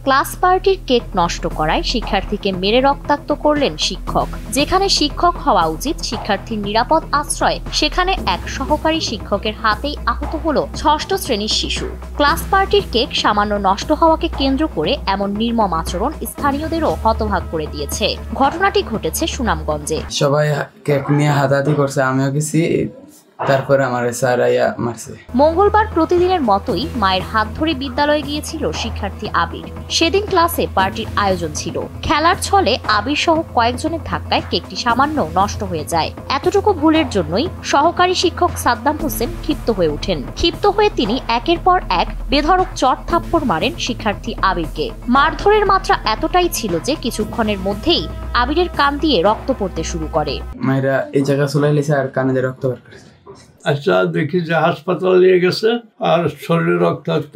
Class পার্টির cake নষ্ট করায় শিক্ষার্থীকে মেরে রক্তাক্ত করলেন শিক্ষক। যেখানে শিক্ষক হওয়া উচিত শিক্ষার্থীর নিরাপদ আশ্রয়, সেখানে এক সহকারী শিক্ষকের হাতেই আহত হলো ষষ্ঠ শ্রেণীর শিশু। ক্লাস পার্টির কেক সামান্য নষ্ট হওয়াকে কেন্দ্র করে এমন নির্মম আচরণ স্থানীয়দেরও হতবাক করে দিয়েছে। ঘটনাটি ঘটেছে সুনামগঞ্জে। সবাই কেক নিয়ে হাতাহাতি করছে, আমিও গেছি, তারপরে আমার স্যার আইয়া মারছে। মঙ্গলবার প্রতিদিনের মতোই মায়ের হাত ধরে বিদ্যালয়ে গিয়েছিল শিক্ষার্থী আবির। সেদিন ক্লাসে পার্টির আয়োজন ছিল। খেলার ছলে আবির সহ কয়েকজনের ধাক্কায় কেকটি সামান্য নষ্ট হয়ে যায়। এতটুকু ভুলের জন্যই সহকারী শিক্ষক সাদ্দাম হোসেন ক্ষিপ্ত হয়ে ওঠেন। ক্ষিপ্ত হয়ে তিনি একের পর এক বেধড়ক চড় থাপ্পড় মারেন শিক্ষার্থী আবিরকে। মারধরের মাত্রা এতটাই ছিল যে কিছুক্ষণের মধ্যেই আবিরের কান দিয়ে রক্ত পড়তে শুরু করে। মায়েরা এই জায়গা চলাই লেছে আর কানে দিয়ে রক্ত বের করেছে। আচ্ছা, দেখি যে হাসপাতাল নিয়ে গেছে আর শরীরে রক্তাক্ত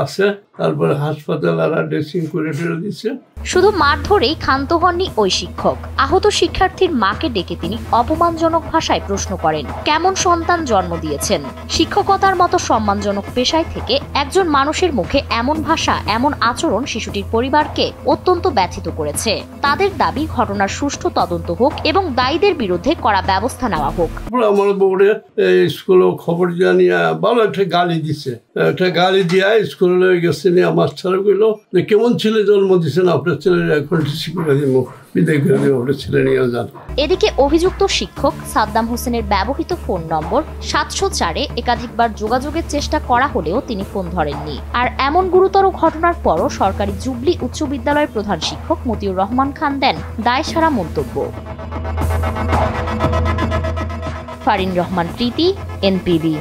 আছে, তারপরে হাসপাতাল আর ড্রেসিং করে ফেলে দিচ্ছে। শুধু মারধরেই ক্ষান্ত হননি ওই শিক্ষক। আহত শিক্ষার্থীর মাকে ডেকে তিনি অপমানজনক ভাষায় প্রশ্ন করেন, কেমন সন্তান জন্ম দিয়েছেন? শিক্ষকতার মতো সম্মানজনক পেশায় থেকে একজন মানুষের মুখে এমন ভাষা, এমন আচরণ শিশুটির পরিবারকে অত্যন্ত ব্যথিত করেছে। তাদের দাবি ঘটনার সুষ্ঠু তদন্ত হোক এবং দায়ীদের বিরুদ্ধে কড়া ব্যবস্থা নেওয়া হোক। আমার বোর্ডে স্কুলে খবর জানিয়ে ভালো একটা গালি দিছে, একটা গালি দিয়া স্কুলে গেছে নিয়ে মাস্টার কইলো যে কেমন ছেলে জন্ম দিচ্ছেন আপনার ছেলের, এখন শিক্ষা দিব, বিদায় করে দিব, আপনার ছেলে নিয়ে যান। এদিকে অভিযুক্ত শিক্ষক সাদ্দাম হোসেনের ব্যবহৃত ফোন নম্বর 704-এ একাধিকবার যোগাযোগের চেষ্টা করা হলেও তিনি ফোন ধরেননি। আর এমন গুরুতর ঘটনার পরও সরকারি জুবলি উচ্চ বিদ্যালয়ের প্রধান শিক্ষক মতিউর রহমান খান দেন দায়সারা মন্তব্য। ফারিন রহমান প্রীতি, এনপিবি।